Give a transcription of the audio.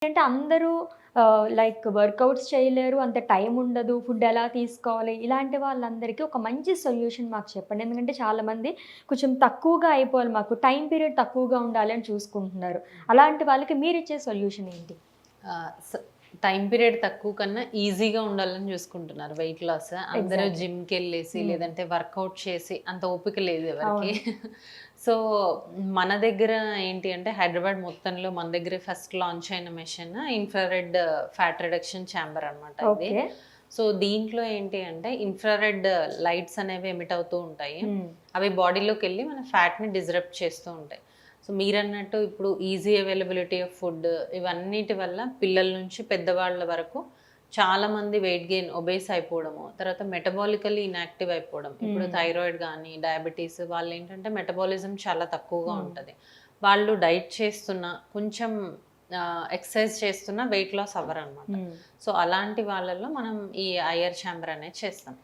అంటే అందరూ like workouts చేయలేరు. అంత టైం ఉండదు. ఫుడ్ ఎలా తీసుకోవాలి? ఇలాంటి వాళ్ళందరికీ ఒక మంచి సొల్యూషన్ మాకు చెప్పండి. ఎందుకంటే చాలామంది కొంచెం తక్కువగా అయిపోవాలి మాకు టైం పీరియడ్ తక్కువగా ఉండాలి అని చూసుకుంటున్నారు. అలాంటి వాళ్ళకి మీరిచ్చే సొల్యూషన్ ఏంటి? టైం పీరియడ్ తక్కువ కన్నా ఈజీగా ఉండాలని చూసుకుంటున్నారు వెయిట్ లాస్. అందరూ ఎగ్జాక్ట్‌లీ. జిమ్‌కి వెళ్ళేసి హ్మ్. లేదంటే వర్కౌట్ చేసి అంత ఓపిక లేదు ఎవరికి. అవును. సో మన దగ్గర ఏంటి అంటే హైదరాబాద్ మొత్తంలో మన దగ్గర ఫస్ట్ లాంచ్ అయిన machine infrared fat reduction chamber అనమాట ఇది. ఓకే. సో దీంట్లో ఏంటి అంటే ఇన్ఫ్రారెడ్ లైట్స్ అనేవి ఎమిట్ అవుతూ ఉంటాయి. హ్మ్. అవి బాడీలోకి వెళ్ళి మన ఫ్యాట్ని డిస్రప్ట్ చేస్తూ ఉంటాయి. సో మీరన్నట్టు ఇప్పుడు ఈజీ అవైలబిలిటీ ఆఫ్ ఫుడ్ ఇవన్నిటి వల్ల పిల్లల నుంచి పెద్దవాళ్ళ వరకు చాలామంది వెయిట్ గెయిన్ ఒబేస్ అయిపోవడము, తర్వాత మెటబాలికల్లీ ఇన్యాక్టివ్ అయిపోవడం. ఇప్పుడు హ్మ్. థైరాయిడ్ కానీ డయాబెటీస్ వాళ్ళు ఏంటంటే మెటబాలిజం చాలా తక్కువగా హ్మ్. ఉంటుంది. వాళ్ళు డైట్ చేస్తున్నా కొంచెం ఎక్సర్సైజ్ చేస్తున్నా వెయిట్ లాస్ అవ్వరనమాట. హ్మ్. సో అలాంటి వాళ్ళల్లో మనం ఈ ఐఆర్ ఛాంబర్ అనేది చేస్తాం.